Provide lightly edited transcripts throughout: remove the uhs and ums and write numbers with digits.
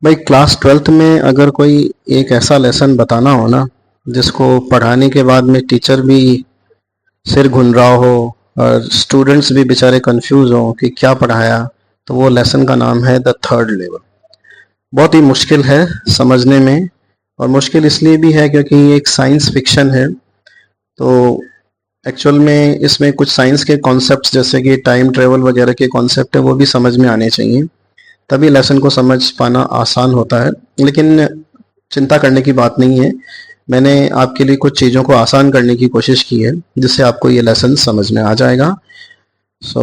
भाई class twelfth में अगर कोई एक ऐसा लेसन बताना हो ना जिसको पढ़ाने के बाद में टीचर भी सिर घुन रहा हो और स्टूडेंट्स भी बेचारे कंफ्यूज हो कि क्या पढ़ाया, तो वो लेसन का नाम है द थर्ड लेवल। बहुत ही मुश्किल है समझने में, और मुश्किल इसलिए भी है क्योंकि ये एक साइंस फिक्शन है। तो एक्चुअल में इसमें कुछ साइंस के कॉन्सेप्ट्स जैसे कि टाइम ट्रेवल वगैरह के कॉन्सेप्ट है वो भी समझ में आने चाहिए, तभी लेसन को समझ पाना आसान होता है। लेकिन चिंता करने की बात नहीं है, मैंने आपके लिए कुछ चीज़ों को आसान करने की कोशिश की है जिससे आपको ये लेसन समझ में आ जाएगा। So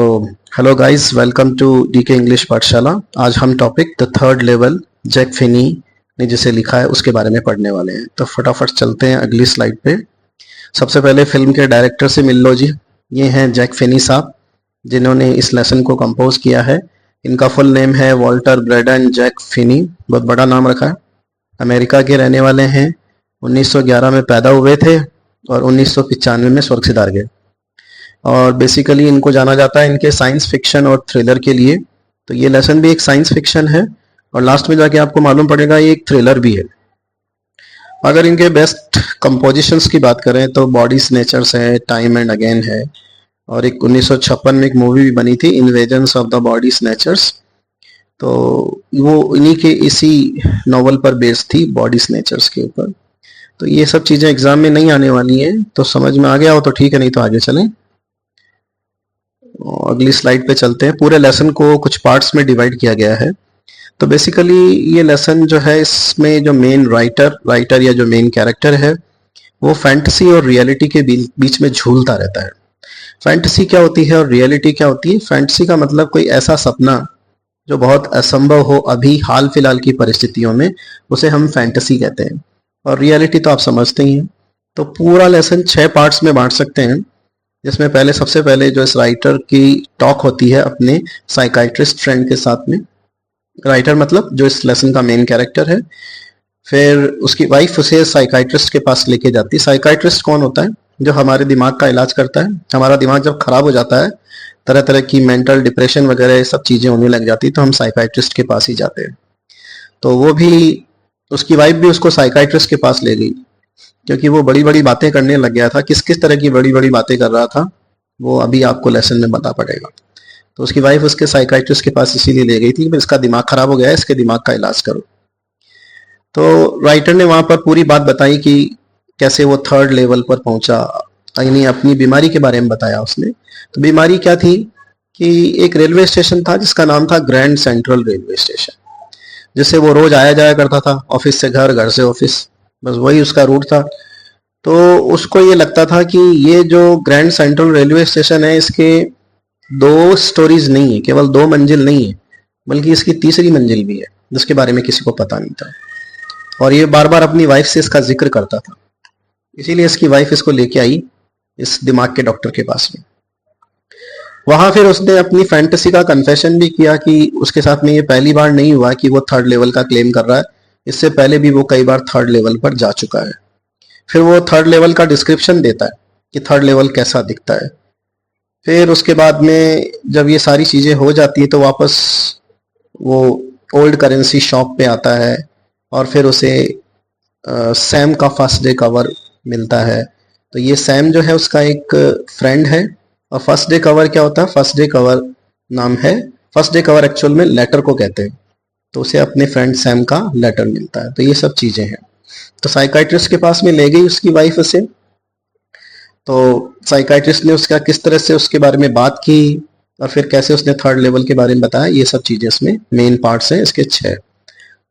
hello guys, welcome to DK English Pathshala. आज हम topic the third level, Jack Finney ने जिसे लिखा है उसके बारे में पढ़ने वाले हैं। तो फटाफट चलते हैं अगली स्लाइड पे। सबसे पहले फिल्म के डायरेक्टर से मिल लो जी। ये हैं जैक फिनी साहब, जिन्होंने इस लेसन को कंपोज किया है। इनका फुल नेम है वॉल्टर ब्रेडन जैक फिनी। बहुत बड़ा नाम रखा है। अमेरिका के रहने वाले हैं। 1911 में पैदा हुए थे और 1995 में स्वर्ग सिधार गए। और बेसिकली इनको जाना जाता है इनके साइंस फिक्शन और थ्रिलर के लिए। तो ये लेसन भी एक साइंस फिक्शन है और लास्ट में जाके आपको मालूम पड़ेगा ये एक थ्रिलर भी है। अगर इनके बेस्ट कंपोजिशंस की बात करें तो बॉडी स्नेचर्स है, टाइम एंड अगेन है, और एक 1956 में एक मूवी भी बनी थी, invasions of the body snatchers. तो वो इन्हीं के इसी नॉवल पर बेस्ड थी, बॉडी स्नेचर्स के ऊपर। तो ये सब चीज़ें एग्जाम में नहीं आने वाली हैं, तो समझ में आ गया हो तो ठीक है, नहीं तो आगे चलें। अगली स्लाइड पे चलते हैं। पूरे लेसन को कुछ पार्ट्स में डिवाइड किया गया है। तो बेसिकली ये लेसन जो है, इसमें जो मेन राइटर या जो मेन कैरेक्टर है वो फैंटेसी और रियलिटी के बीच में झूलता रहता है। फैंटेसी क्या होती है और रियलिटी क्या होती है? फैंटेसी का मतलब कोई ऐसा सपना जो बहुत असंभव हो अभी हाल फिलहाल की परिस्थितियों में, उसे हम फैंटेसी कहते हैं। और रियलिटी तो आप समझते ही हैं। तो पूरा लेसन 6 पार्ट्स में बांट सकते हैं, जिसमें पहले सबसे पहले जो इस राइटर की टॉक होती है अपने साइकाइट्रिस्ट फ्रेंड के साथ में। राइटर मतलब जो इस लेसन का मेन कैरेक्टर है। फिर उसकी वाइफ उसे साइकाइट्रिस्ट के पास लेके जाती है। साइकाइट्रिस्ट कौन होता है? जो हमारे दिमाग का इलाज करता है। हमारा दिमाग जब खराब हो जाता है, तरह तरह की मेंटल डिप्रेशन वगैरह सब चीज़ें होने लग जाती, तो हम साइकाइट्रिस्ट के पास ही जाते हैं। तो वो भी, उसकी वाइफ भी उसको साइकाइट्रिस्ट के पास ले गई क्योंकि वो बड़ी बड़ी बातें करने लग गया था। किस किस तरह की बड़ी बड़ी बातें कर रहा था वो अभी आपको लेसन में बता पड़ेगा। तो उसकी वाइफ उसके साइकाइट्रिस्ट के पास इसीलिए ले गई थी कि इसका दिमाग खराब हो गया है, इसके दिमाग का इलाज करो। तो राइटर ने वहां पर पूरी बात बताई कि कैसे वो थर्ड लेवल पर पहुंचा, यानी अपनी बीमारी के बारे में बताया उसने। तो बीमारी क्या थी कि एक रेलवे स्टेशन था जिसका नाम था ग्रैंड सेंट्रल रेलवे स्टेशन, जिससे वो रोज आया जाया करता था, ऑफिस से घर, घर से ऑफिस, बस वही उसका रूट था। तो उसको ये लगता था कि ये जो ग्रैंड सेंट्रल रेलवे स्टेशन है, इसके 2 स्टोरीज नहीं है, केवल 2 मंजिल नहीं है, बल्कि इसकी तीसरी मंजिल भी है जिसके बारे में किसी को पता नहीं था। और ये बार बार अपनी वाइफ से इसका जिक्र करता था। इसीलिए इसकी वाइफ इसको लेके आई इस दिमाग के डॉक्टर के पास में। वहां फिर उसने अपनी फैंटेसी का कन्फेशन भी किया कि उसके साथ में ये पहली बार नहीं हुआ कि वो थर्ड लेवल का क्लेम कर रहा है। इससे पहले भी वो कई बार थर्ड लेवल पर जा चुका है। फिर वो थर्ड लेवल का डिस्क्रिप्शन देता है कि थर्ड लेवल कैसा दिखता है। फिर उसके बाद में जब ये सारी चीजें हो जाती है तो वापस वो ओल्ड करेंसी शॉप पे आता है और फिर उसे सैम का फर्स्ट डे कवर मिलता है। तो ये सैम जो है उसका एक फ्रेंड है। और फर्स्ट डे कवर क्या होता है? फर्स्ट डे कवर नाम है, फर्स्ट डे कवर एक्चुअल में लेटर को कहते हैं। तो उसे अपने फ्रेंड सैम का लेटर मिलता है। तो ये सब चीजें हैं। तो साइकाइट्रिस्ट के पास में ले गई उसकी वाइफ उसे। तो साइकाइट्रिस्ट ने उसका किस तरह से उसके बारे में बात की और फिर कैसे उसने थर्ड लेवल के बारे में बताया, ये सब चीजें इसमें मेन पार्ट्स हैं इसके 6।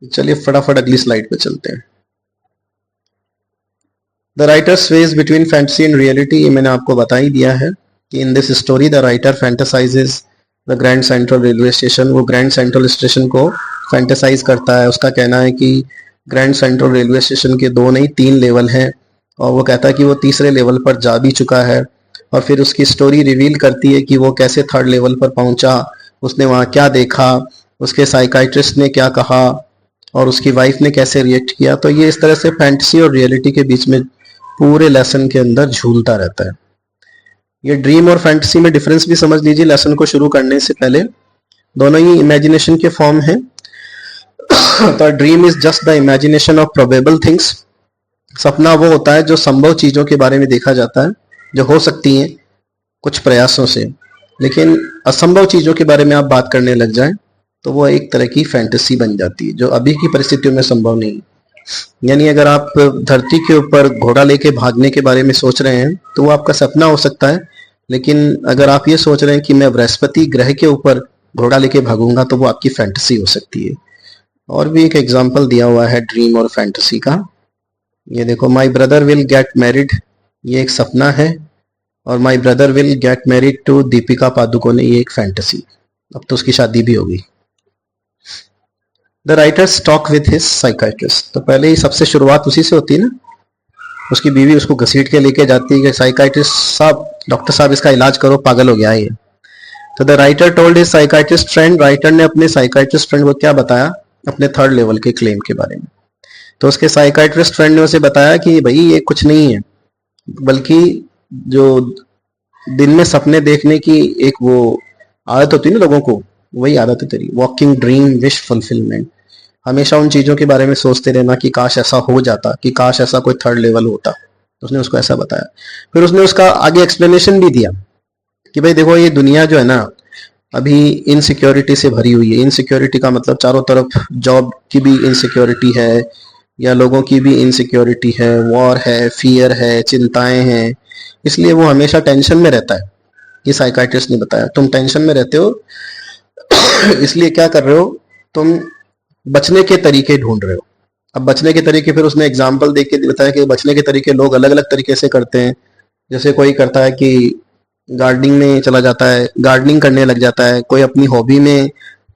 चलिए फटाफट अगली स्लाइड पे चलते हैं। The writer sways between fantasy and reality, ये मैंने आपको बता ही दिया है कि in this story the writer fantasises the Grand Central railway station. वो ग्रैंड सेंट्रल स्टेशन को फैंटेसाइज करता है। उसका कहना है कि ग्रैंड सेंट्रल रेलवे स्टेशन के 2 नहीं 3 लेवल हैं, और वो कहता है कि वो तीसरे लेवल पर जा भी चुका है। और फिर उसकी स्टोरी रिवील करती है कि वो कैसे थर्ड लेवल पर पहुंचा, उसने वहाँ क्या देखा, उसके साइकाइट्रिस्ट ने क्या कहा और उसकी वाइफ ने कैसे रिएक्ट किया। तो ये इस तरह से फैंटेसी और रियलिटी के बीच में पूरे लेसन के अंदर झूलता रहता है। ये ड्रीम और फैंटेसी में डिफरेंस भी समझ लीजिए लेसन को शुरू करने से पहले। दोनों ही इमेजिनेशन के फॉर्म हैं। तो dream is just the imagination of probable things. सपना वो होता है जो संभव चीजों के बारे में देखा जाता है, जो हो सकती हैं कुछ प्रयासों से, लेकिन असंभव चीजों के बारे में आप बात करने लग जाएं तो वो एक तरह की फैंटेसी बन जाती है, जो अभी की परिस्थितियों में संभव नहीं। यानी अगर आप धरती के ऊपर घोड़ा लेके भागने के बारे में सोच रहे हैं तो वो आपका सपना हो सकता है, लेकिन अगर आप ये सोच रहे हैं कि मैं बृहस्पति ग्रह के ऊपर घोड़ा लेके भागूंगा तो वो आपकी फैंटेसी हो सकती है। और भी एक एग्जाम्पल दिया हुआ है ड्रीम और फैंटेसी का। ये देखो, my brother will get married, ये एक सपना है, और my brother will get married to Deepika Padukone, ये एक फैंटेसी। अब तो उसकी शादी भी होगी। The writers talk with his psychiatrist, तो पहले ही सबसे शुरुआत उसी से होती है ना। उसकी बीवी उसको घसीट के लेके जाती है कि साइकाइट्रिस्ट साहब, डॉक्टर साहब इसका इलाज करो, पागल हो गया है ये। तो the writer told his psychiatrist friend, writer ने अपने साइकाइट्रिस्ट फ्रेंड को क्या बताया, अपने थर्ड लेवल के क्लेम के बारे में। तो उसके साइकाइट्रिस्ट फ्रेंड ने उसे बताया कि भाई ये कुछ नहीं है, बल्कि जो दिन में सपने देखने की एक वो आदत होती है ना लोगों को, वही आदत है तेरी, वॉकिंग ड्रीम विश फुलफिलमेंट। हमेशा उन चीजों के बारे में सोचते रहना कि काश ऐसा हो जाता, कि काश ऐसा कोई थर्ड लेवल होता। तो उसने उसको ऐसा बताया। फिर उसने उसका आगे एक्सप्लेनेशन भी दिया कि भाई देखो, ये दुनिया जो है ना अभी इनसिक्योरिटी से भरी हुई है। इनसिक्योरिटी का मतलब चारों तरफ जॉब की भी इनसिक्योरिटी है, या लोगों की भी इनसिक्योरिटी है, वॉर है, फियर है, चिंताएं हैं, इसलिए वो हमेशा टेंशन में रहता है। ये साइकाइट्रिस्ट ने बताया, तुम टेंशन में रहते हो इसलिए क्या कर रहे हो, तुम बचने के तरीके ढूंढ रहे हो। अब बचने के तरीके फिर उसने एग्जाम्पल देख के बताया कि बचने के तरीके लोग अलग अलग तरीके से करते हैं। जैसे कोई करता है कि गार्डनिंग में चला जाता है, गार्डनिंग करने लग जाता है, कोई अपनी हॉबी में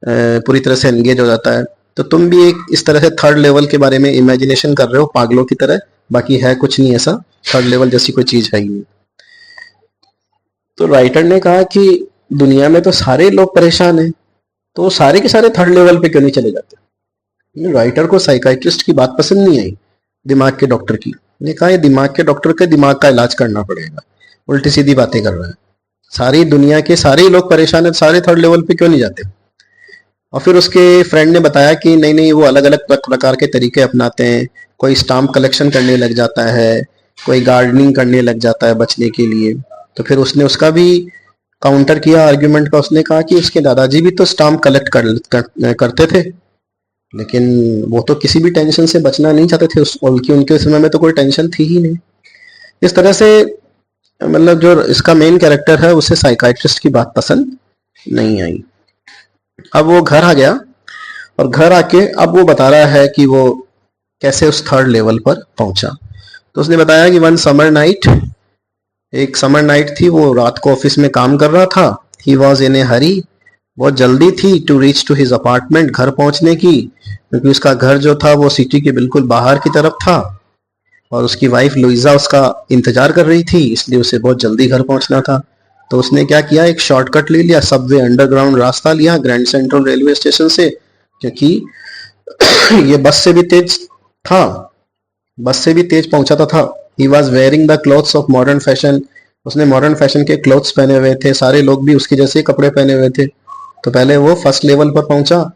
पूरी तरह से एंगेज हो जाता है। तो तुम भी एक इस तरह से थर्ड लेवल के बारे में इमेजिनेशन कर रहे हो पागलों की तरह, बाकी है कुछ नहीं ऐसा, थर्ड लेवल जैसी कोई चीज है ही नहीं। तो राइटर ने कहा कि दुनिया में तो सारे लोग परेशान हैं, तो सारे के सारे थर्ड लेवल पे क्यों नहीं चले जाते। राइटर को साइकाइट्रिस्ट की बात पसंद नहीं आई, दिमाग के डॉक्टर की। ने कहा ये दिमाग के डॉक्टर के दिमाग का इलाज करना पड़ेगा, उल्टी सीधी बातें कर रहा है। सारी दुनिया के सारे ही लोग परेशान है, सारे थर्ड लेवल पे क्यों नहीं जाते। और फिर उसके फ्रेंड ने बताया कि नहीं नहीं, वो अलग अलग प्रकार के तरीके अपनाते हैं। कोई स्टाम्प कलेक्शन करने लग जाता है, कोई गार्डनिंग करने लग जाता है बचने के लिए। तो फिर उसने उसका भी काउंटर किया आर्ग्यूमेंट का। उसने कहा कि उसके दादाजी भी तो स्टाम्प कलेक्ट करते थे, लेकिन वो तो किसी भी टेंशन से बचना नहीं चाहते थे, उनके समय में तो कोई टेंशन थी ही नहीं। इस तरह से मतलब जो इसका मेन कैरेक्टर है उसे साइकाइट्रिस्ट की बात पसंद नहीं आई। अब वो घर आ गया, और घर आके अब वो बता रहा है कि वो कैसे उस थर्ड लेवल पर पहुंचा। तो उसने बताया कि वन समर नाइट, एक समर नाइट थी, वो रात को ऑफिस में काम कर रहा था। ही वॉज इन ए हरी, बहुत जल्दी थी to reach to his apartment, घर पहुंचने की, क्योंकि उसका घर जो था वो सिटी के बिल्कुल बाहर की तरफ था, और उसकी वाइफ लुइजा उसका इंतजार कर रही थी, इसलिए उसे बहुत जल्दी घर पहुंचना था। तो उसने क्या किया, एक शॉर्टकट ले लिया, सबवे अंडरग्राउंड रास्ता लिया ग्रैंड सेंट्रल रेलवे स्टेशन से, क्योंकि ये बस से भी तेज था, बस से भी तेज पहुंचाता था। He was wearing the clothes of modern fashion, उसने मॉडर्न फैशन के क्लोथ्स पहने हुए थे, सारे लोग भी उसके जैसे कपड़े पहने हुए थे। तो पहले वो फर्स्ट लेवल पर पहुंचा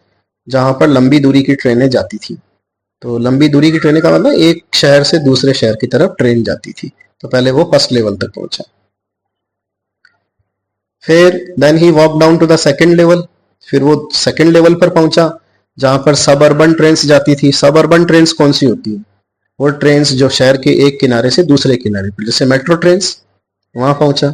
जहां पर लंबी दूरी की ट्रेनें जाती थी। तो लंबी दूरी की ट्रेनें का मतलब एक शहर से दूसरे शहर की तरफ ट्रेन जाती थी। तो पहले वो फर्स्ट लेवल तक पहुंचा। फिर then he walk down to the second level, फिर वो सेकंड लेवल पर पहुंचा जहां पर सब अर्बन ट्रेन्स जाती थी। सब अर्बन ट्रेन्स कौन सी होती है, वो ट्रेन्स जो शहर के एक किनारे से दूसरे किनारे पर, जैसे मेट्रो ट्रेन्स, वहां पहुंचा।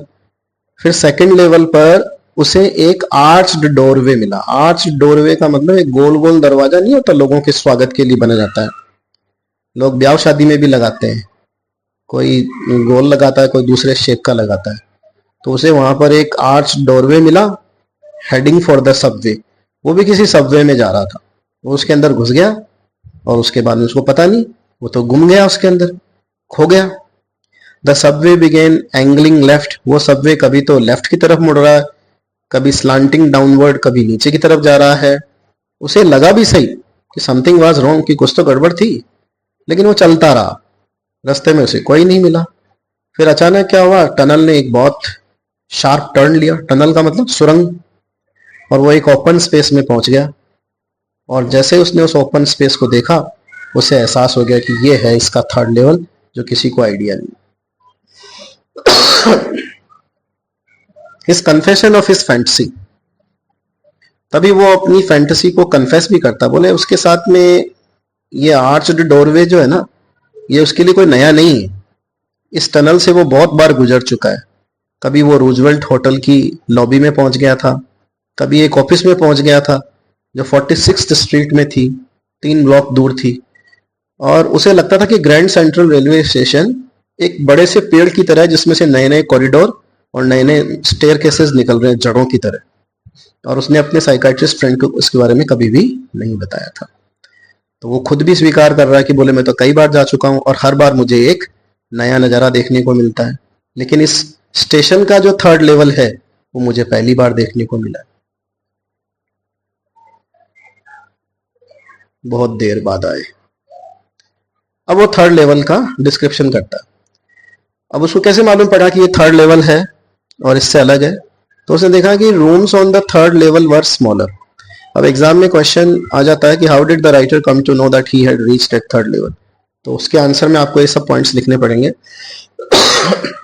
फिर सेकंड लेवल पर उसे एक आर्च्ड डोरवे मिला। आर्च्ड डोरवे का मतलब एक गोल गोल दरवाजा नहीं होता, लोगों के स्वागत के लिए बना जाता है, लोग ब्याह शादी में भी लगाते हैं, कोई गोल लगाता है, कोई दूसरे शेप का लगाता है। तो उसे वहां पर एक आर्च डोरवे मिला, हेडिंग फॉर द सबवे, वो भी किसी सबवे में जा रहा था। वो उसके अंदर घुस गया, और उसके बाद में उसको पता नहीं, वो तो गुम गया, उसके अंदर खो गया। The subway began angling left, वो सबवे कभी तो लेफ्ट की तरफ मुड़ रहा है, कभी स्लांटिंग डाउनवर्ड, कभी नीचे की तरफ जा रहा है। उसे लगा भी सही कि समथिंग वाज रॉन्ग, कि कुछ तो गड़बड़ थी, लेकिन वो चलता रहा। रास्ते में उसे कोई नहीं मिला। फिर अचानक क्या हुआ, टनल ने एक बहुत शार्प टर्न लिया, टनल का मतलब सुरंग, और वो एक ओपन स्पेस में पहुंच गया। और जैसे उसने उस ओपन स्पेस को देखा, उसे एहसास हो गया कि ये है इसका थर्ड लेवल, जो किसी को आइडिया नहीं। His confession of his fantasy, तभी वो अपनी फैंटेसी को कन्फेस भी करता। बोले उसके साथ में ये आर्च्ड डोरवे जो है ना, ये उसके लिए कोई नया नहीं है। इस टनल से वो बहुत बार गुजर चुका है। कभी वो रूजवेल्ट होटल की लॉबी में पहुंच गया था, कभी एक ऑफिस में पहुंच गया था जो 46th स्ट्रीट में थी, 3 ब्लॉक दूर थी। और उसे लगता था कि ग्रैंड सेंट्रल रेलवे स्टेशन एक बड़े से पेड़ की तरह है, जिसमें से नए नए कॉरिडोर और नए नए स्टेयर केसेस निकल रहे हैं जड़ों की तरह। और उसने अपने साइकाइट्रिस्ट फ्रेंड को इसके बारे में कभी भी नहीं बताया था। तो वो खुद भी स्वीकार कर रहा है कि बोले मैं तो कई बार जा चुका हूं और हर बार मुझे एक नया नज़ारा देखने को मिलता है, लेकिन इस स्टेशन का जो थर्ड लेवल है वो मुझे पहली बार देखने को मिला, बहुत देर बाद आए। अब वो थर्ड लेवल का डिस्क्रिप्शन करता है। अब उसको कैसे मालूम पड़ा कि ये थर्ड लेवल है और इससे अलग है? तो उसने देखा कि rooms on the third level were smaller. अब एग्जाम में क्वेश्चन आ जाता है कि how did the writer come to know that he had reached at third level, तो उसके आंसर में आपको ये सब पॉइंट्स लिखने पड़ेंगे।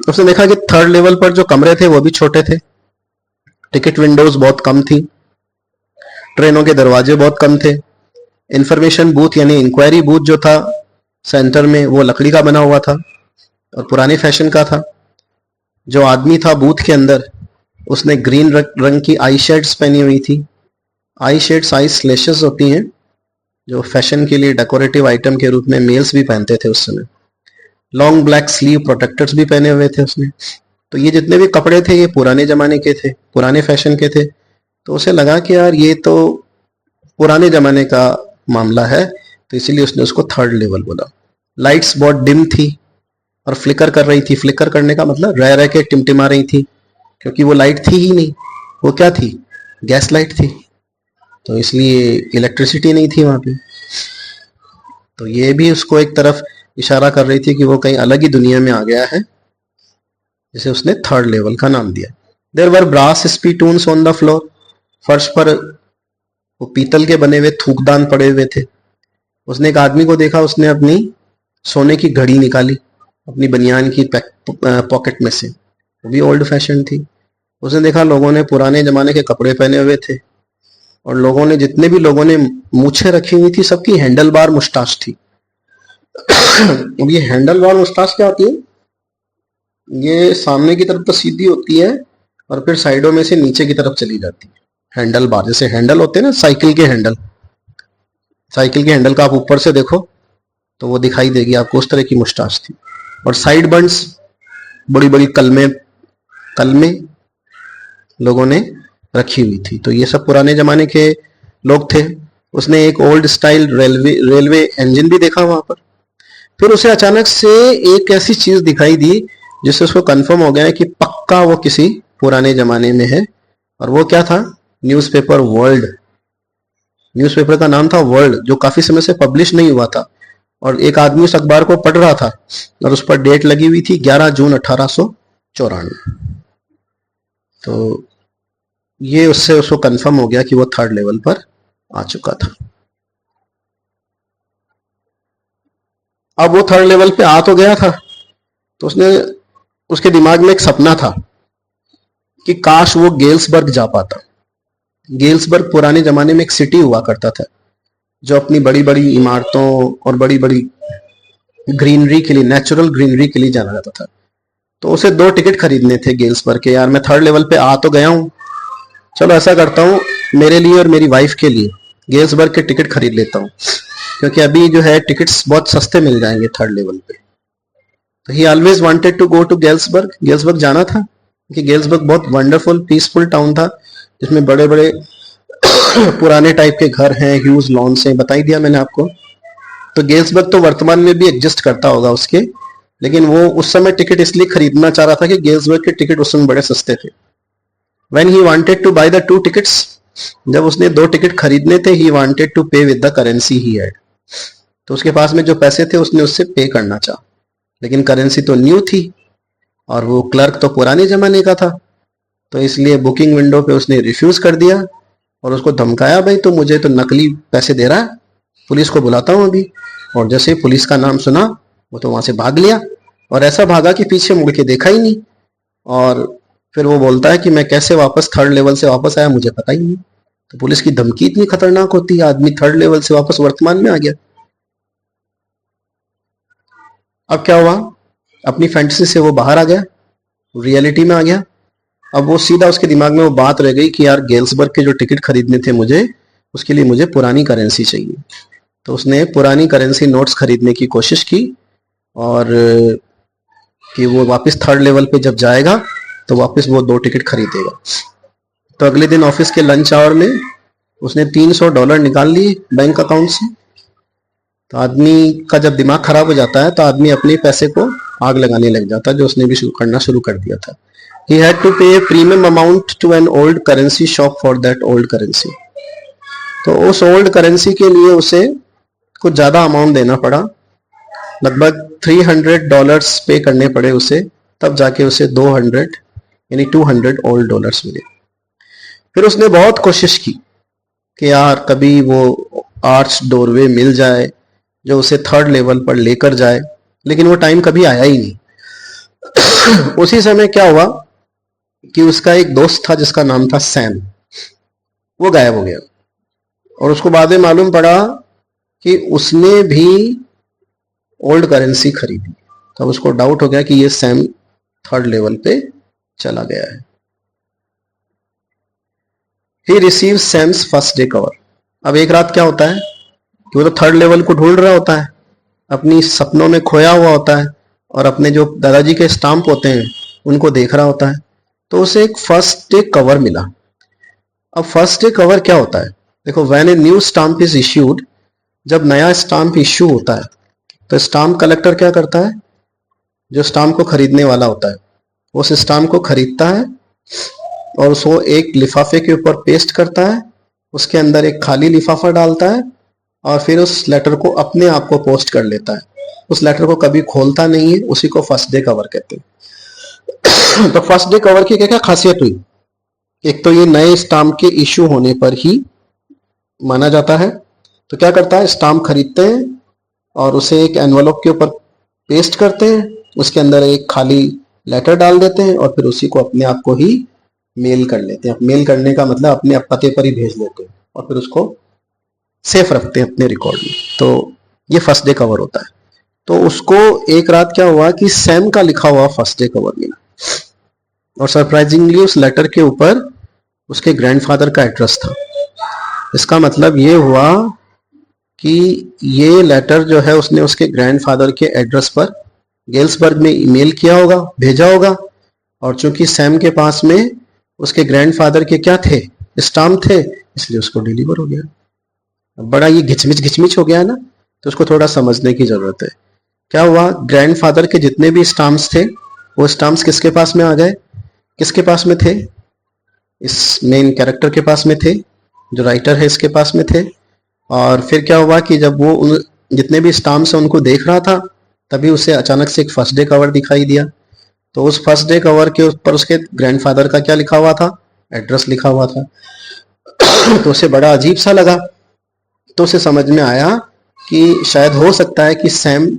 उसने देखा कि थर्ड लेवल पर जो कमरे थे वो भी छोटे थे, टिकट विंडोज बहुत कम थी, ट्रेनों के दरवाजे बहुत कम थे, इंफॉर्मेशन बूथ यानी इंक्वायरी बूथ जो था सेंटर में वो लकड़ी का बना हुआ था और पुराने फैशन का था। जो आदमी था बूथ के अंदर, उसने ग्रीन रंग की आई शेड्स पहनी हुई थी। आई शेड्स आई स्लेशेस होती हैं जो फैशन के लिए डेकोरेटिव आइटम के रूप में मेल्स भी पहनते थे उस समय। लॉन्ग ब्लैक स्लीव प्रोटेक्टर्स भी पहने हुए थे उसने। तो ये जितने भी कपड़े थे ये पुराने जमाने के थे, पुराने फैशन के थे। तो उसे लगा कि यार ये तो पुराने जमाने का मामला है, तो इसीलिए उसने उसको थर्ड लेवल बोला। लाइट्स बहुत डिम थी और फ्लिकर कर रही थी। फ्लिकर करने का मतलब रह रह के टिमटिमा रही थी, क्योंकि वो लाइट थी ही नहीं। वो क्या थी? गैस लाइट थी, तो इसलिए इलेक्ट्रिसिटी नहीं थी वहां पे। तो ये भी उसको एक तरफ इशारा कर रही थी कि वो कहीं अलग ही दुनिया में आ गया है, जिसे उसने थर्ड लेवल का नाम दिया। There were brass spittoons on the floor, फर्श पर वो पीतल के बने हुए थूकदान पड़े हुए थे। उसने एक आदमी को देखा, उसने अपनी सोने की घड़ी निकाली अपनी बनियान की पॉकेट में से, वो भी ओल्ड फैशन थी। उसने देखा लोगों ने पुराने जमाने के कपड़े पहने हुए थे और लोगों ने, जितने भी लोगों ने मूछें रखी हुई थी, सबकी हैंडल बार मुस्टाच थी। अब ये हैंडल बार मुस्टाच क्या होती है? ये सामने की तरफ तो सीधी होती है और फिर साइडों में से नीचे की तरफ चली जाती है। हैंडल बार जैसे हैंडल होते हैं ना साइकिल के हैंडल, साइकिल के हैंडल का आप ऊपर से देखो तो वो दिखाई देगी आपको, उस तरह की मुस्टाच थी। और साइड बंड्स, बड़ी बड़ी कलमे लोगों ने रखी हुई थी। तो ये सब पुराने जमाने के लोग थे। उसने एक ओल्ड स्टाइल रेलवे इंजन भी देखा वहां पर। फिर उसे अचानक से एक ऐसी चीज दिखाई दी जिससे उसको कंफर्म हो गया है कि पक्का वो किसी पुराने जमाने में है। और वो क्या था? Newspaper world. न्यूज़पेपर का नाम था वर्ल्ड, जो काफी समय से पब्लिश नहीं हुआ था। और एक आदमी उस अखबार को पढ़ रहा था और उस पर डेट लगी हुई थी 11 जून 1894। तो ये उससे उसको कंफर्म हो गया कि वो थर्ड लेवल पर आ चुका था। अब वो थर्ड लेवल पे आ तो गया था, तो उसके दिमाग में एक सपना था कि काश वो गेल्सबर्ग जा पाता। गेल्सबर्ग पुराने जमाने में एक सिटी हुआ करता था जो अपनी बड़ी बड़ी इमारतों और बड़ी बड़ी ग्रीनरी के लिए, नेचुरल ग्रीनरी के लिए जाना जाता था। तो उसे 2 टिकट खरीदने थे गेल्सबर्ग के। यार मैं थर्ड लेवल पे आ तो गया हूँ, चलो ऐसा करता हूँ मेरे लिए और मेरी वाइफ के लिए गेल्सबर्ग के टिकट खरीद लेता हूँ, क्योंकि अभी जो है टिकट्स बहुत सस्ते मिल जाएंगे थर्ड लेवल पे। तो he always wanted to go to Galesburg. Galesburg जाना था क्योंकि गेल्सबर्ग बहुत वंडरफुल पीसफुल टाउन था, जिसमें बड़े बड़े पुराने टाइप के घर हैं, ह्यूज लॉन्स हैं, बता ही दिया मैंने आपको। तो गेल्सबर्ग तो वर्तमान में भी एग्जिस्ट करता होगा उसके, लेकिन वो उस समय टिकट इसलिए खरीदना चाह रहा था कि गेल्सबर्ग के टिकट उस समय बड़े सस्ते थे। When he wanted to buy the 2 tickets, जब उसने 2 टिकट खरीदने थे, he wanted to pay with the currency he had, तो उसके पास में जो पैसे थे उसने उससे पे करना चाहा, लेकिन करेंसी तो न्यू थी और वो क्लर्क तो पुराने जमाने का था। तो इसलिए बुकिंग विंडो पे उसने रिफ्यूज कर दिया और उसको धमकाया, भाई तो मुझे तो नकली पैसे दे रहा है, पुलिस को बुलाता हूँ अभी। और जैसे ही पुलिस का नाम सुना वो तो वहां से भाग लिया, और ऐसा भागा कि पीछे मुड़ के देखा ही नहीं। और फिर वो बोलता है कि मैं कैसे वापस थर्ड लेवल से वापस आया, मुझे पता ही नहीं। तो पुलिस की धमकी इतनी खतरनाक होती है, आदमी थर्ड लेवल से वापस वर्तमान में आ गया। अब क्या हुआ, अपनी फैंटेसी से वो बाहर आ गया, रियलिटी में आ गया। अब वो सीधा उसके दिमाग में वो बात रह गई कि यार गेल्सबर्ग के जो टिकट खरीदने थे मुझे, उसके लिए मुझे पुरानी करेंसी चाहिए। तो उसने पुरानी करेंसी नोट्स खरीदने की कोशिश की, और कि वो वापस थर्ड लेवल पे जब जाएगा तो वापस वो 2 टिकट खरीदेगा। तो अगले दिन ऑफिस के लंच आवर में उसने $300 निकाल लिए बैंक अकाउंट से। तो आदमी का जब दिमाग खराब हो जाता है तो आदमी अपने पैसे को आग लगाने लग जाता है, जो उसने भी करना शुरू कर दिया था। He had to pay a premium amount to an old currency shop for that old currency. तो उस ओल्ड करेंसी के लिए उसे कुछ ज्यादा अमाउंट देना पड़ा, लगभग $300 पे करने पड़े उसे, तब जाके उसे 200 यानी 200 ओल्ड डॉलर्स मिले। फिर उसने बहुत कोशिश की कि यार कभी वो आर्च डोरवे मिल जाए जो उसे थर्ड लेवल पर लेकर जाए, लेकिन वो टाइम कभी आया ही नहीं। उसी समय क्या हुआ कि उसका एक दोस्त था जिसका नाम था सैम, वो गायब हो गया। और उसको बाद में मालूम पड़ा कि उसने भी ओल्ड करेंसी खरीदी। तब उसको डाउट हो गया कि ये सैम थर्ड लेवल पे चला गया है। He receives Sam's first day cover. अब एक रात क्या होता है कि वो तो थर्ड लेवल को ढूंढ रहा होता है, अपनी सपनों में खोया हुआ होता है, और अपने जो दादाजी के स्टाम्प होते हैं उनको देख रहा होता है। तो उसे एक फर्स्ट डे कवर मिला। अब फर्स्ट डे कवर क्या होता है, देखो, when a new stamp is issued, जब नया स्टाम्प इश्यू होता है तो स्टाम्प कलेक्टर क्या करता है, जो स्टाम्प को खरीदने वाला होता है वो उस स्टाम्प को खरीदता है और उसको एक लिफाफे के ऊपर पेस्ट करता है, उसके अंदर एक खाली लिफाफा डालता है, और फिर उस लेटर को अपने आप को पोस्ट कर लेता है। उस लेटर को कभी खोलता नहीं है, उसी को फर्स्ट डे कवर कहते हैं। तो फर्स्ट डे कवर की क्या क्या खासियत हुई, एक तो ये नए स्टाम्प के इश्यू होने पर ही माना जाता है। तो क्या करता है, स्टाम्प खरीदते हैं और उसे एक एनवलप के ऊपर पेस्ट करते हैं, उसके अंदर एक खाली लेटर डाल देते हैं और फिर उसी को अपने आप को ही मेल कर लेते हैं। मेल करने का मतलब अपने पते पर ही भेज देते हैं और फिर उसको सेफ रखते हैं अपने रिकॉर्ड में। तो ये फर्स्ट डे कवर होता है। तो उसको एक रात क्या हुआ कि सैम का लिखा हुआ फर्स्ट डे कवर मिला, और सरप्राइजिंगली उस लेटर के ऊपर उसके ग्रैंडफादर का एड्रेस था। इसका मतलब ये हुआ कि ये लेटर जो है उसने उसके ग्रैंडफादर के एड्रेस पर गेल्सबर्ग में ईमेल किया होगा, भेजा होगा, और चूंकि सैम के पास में उसके ग्रैंडफादर के क्या थे, स्टाम्प थे, इसलिए उसको डिलीवर हो गया। बड़ा ये घिचमिच हो गया है ना, तो उसको थोड़ा समझने की जरूरत है। क्या हुआ, ग्रैंडफादर के जितने भी स्टाम्प्स थे वो स्टाम्प्स किसके पास में आ गए, किसके पास में थे, इस मेन कैरेक्टर के पास में थे, जो राइटर है इसके पास में थे। और फिर क्या हुआ कि जब वो उन जितने भी स्टाम्प्स हैं उनको देख रहा था, तभी उसे अचानक से एक फर्स्ट डे कवर दिखाई दिया। तो उस फर्स्ट डे कवर के ऊपर उसके ग्रैंडफादर का क्या लिखा हुआ था, एड्रेस लिखा हुआ था। तो उसे बड़ा अजीब सा लगा। तो उसे समझ में आया कि शायद हो सकता है कि सैम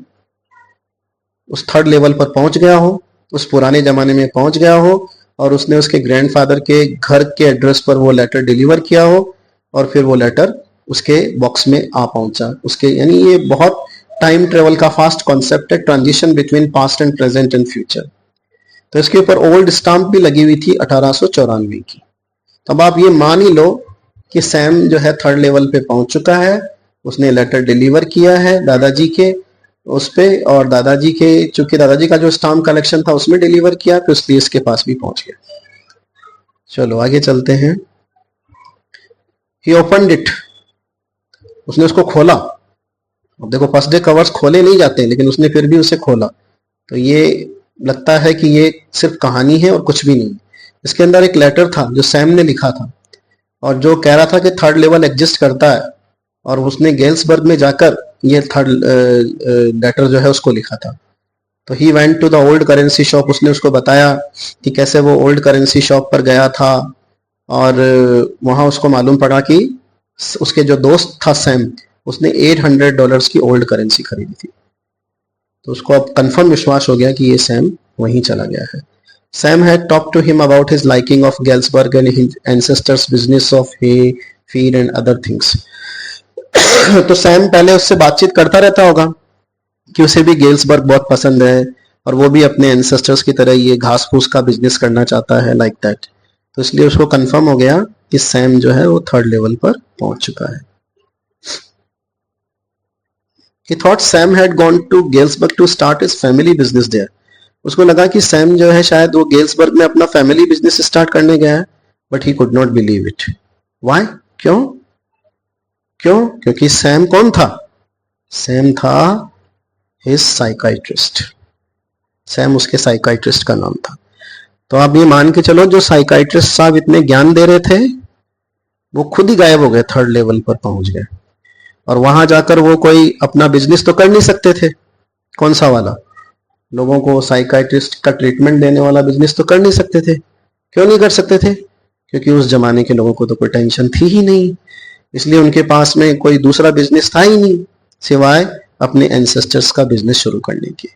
उस थर्ड लेवल पर पहुंच गया हो, उस पुराने जमाने में पहुंच गया हो, और उसने उसके ग्रैंडफादर के घर के एड्रेस पर वो लेटर डिलीवर किया हो, और फिर वो लेटर उसके बॉक्स में आ पहुंचा उसके। यानी ये बहुत टाइम ट्रेवल का फास्ट कॉन्सेप्ट है, transition between past and present and future. तो इसके ऊपर ओल्ड स्टाम्प भी लगी हुई थी 1894 की। तब आप ये मान ही लो कि सैम जो है थर्ड लेवल पे पहुंच चुका है, उसने लेटर डिलीवर किया है दादाजी के उस पे, और दादाजी के चूंकि दादाजी का जो स्टाम्प कलेक्शन था उसमें डिलीवर किया, तो इसलिए इसके पास भी पहुंच गया। चलो आगे चलते हैं। ही ओपनड इट, उसने उसको खोला। अब देखो, फर्स्ट डे कवर्स खोले नहीं जाते, लेकिन उसने फिर भी उसे खोला। तो ये लगता है कि ये सिर्फ कहानी है और कुछ भी नहीं। इसके अंदर एक लेटर था जो सैम ने लिखा था, और जो कह रहा था कि थर्ड लेवल एग्जिस्ट करता है, और उसने गेल्सबर्ग में जाकर ये थर्ड लेटर जो है उसको लिखा था। तो he went to the old currency shop, उसने उसको बताया कि कैसे वो ओल्ड करेंसी शॉप पर गया था, और वहाँ उसको मालूम पड़ा कि उसके जो दोस्त था सैम, उसने $800 की ओल्ड करेंसी खरीदी थी। तो उसको अब कंफर्म विश्वास हो गया कि ये सैम वहीं चला गया है। Sam had talked to him about his liking of Galsburg and his ancestors' business of hay, feed and other things. तो सैम पहले उससे बातचीत करता रहता होगा कि उसे भी गेल्सबर्ग बहुत पसंद है और वो भी अपने एंसेस्टर्स की तरह ये घास फूस का बिजनेस करना चाहता है, लाइक दैट। तो इसलिए उसको कंफर्म हो गया कि सैम जो है वो 3rd लेवल पर पहुंच चुका है। He thought Sam had gone to Galesburg to start his family business there. उसको लगा कि सैम जो है शायद वो गेल्सबर्ग में अपना फैमिली बिजनेस स्टार्ट करने गया है, but he could not believe it. Why? क्यों? क्योंकि सैम कौन था? सैम था हिज साइकाइट्रिस्ट। सैम उसके साइकाइट्रिस्ट का नाम था। तो आप ये मान के चलो, जो साइकाइट्रिस्ट साहब इतने ज्ञान दे रहे थे वो खुद ही गायब हो गए, 3rd लेवल पर पहुंच गए। और वहां जाकर वो कोई अपना बिजनेस तो कर नहीं सकते थे। कौन सा वाला? लोगों को साइकाइट्रिस्ट का ट्रीटमेंट देने वाला बिजनेस तो कर नहीं सकते थे। क्यों नहीं कर सकते थे? क्योंकि उस जमाने के लोगों को तो कोई टेंशन थी ही नहीं, इसलिए उनके पास में कोई दूसरा बिजनेस था ही नहीं सिवाय अपने एंसेस्टर्स का बिजनेस शुरू करने की।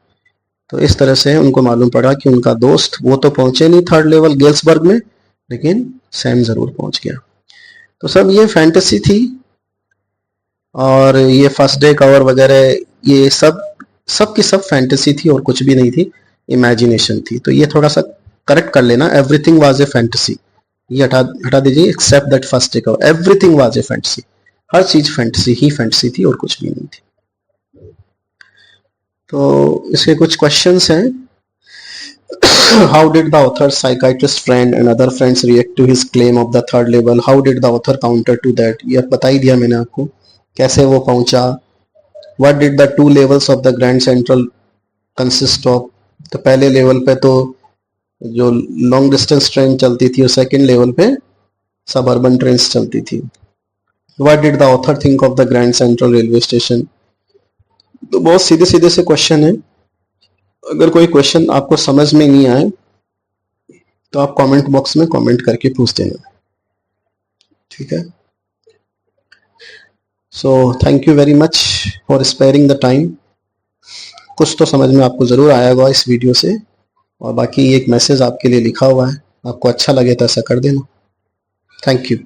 तो इस तरह से उनको मालूम पड़ा कि उनका दोस्त वो तो पहुंचे नहीं 3rd लेवल गेल्सबर्ग में, लेकिन सैम जरूर पहुंच गया। तो सब ये फैंटेसी थी और ये फर्स्ट डे कवर वगैरह ये सब की सब फैंटेसी थी और कुछ भी नहीं थी, इमेजिनेशन थी। तो ये थोड़ा सा करेक्ट कर लेना, एवरीथिंग वाज ए फैंटेसी, ये हटा दीजिए, except that first day cover, everything was a fantasy. हर चीज फैंटेसी ही फैंटेसी थी और कुछ भी नहीं थी। तो इसके कुछ क्वेश्चंस हैं। How did the author's psychiatrist friend and other friends react to his claim of the 3rd level? How did the author counter to that? ये बता ही दिया मैंने आपको, कैसे वो पहुंचा। What did the 2 levels of the Grand Central consist of? तो पहले लेवल पे तो जो लॉन्ग डिस्टेंस ट्रेन चलती थी और सेकंड लेवल पे सब अर्बन ट्रेन चलती थी। What did the author think of the Grand Central Railway Station? तो बहुत सीधे सीधे से क्वेश्चन है। अगर कोई क्वेश्चन आपको समझ में नहीं आए तो आप कमेंट बॉक्स में कमेंट करके पूछ देना, ठीक है। So thank you very much for sparing the time. कुछ तो समझ में आपको जरूर आया होगा इस वीडियो से, और बाकी एक मैसेज आपके लिए लिखा हुआ है, आपको अच्छा लगे तो ऐसा कर देना। Thank you.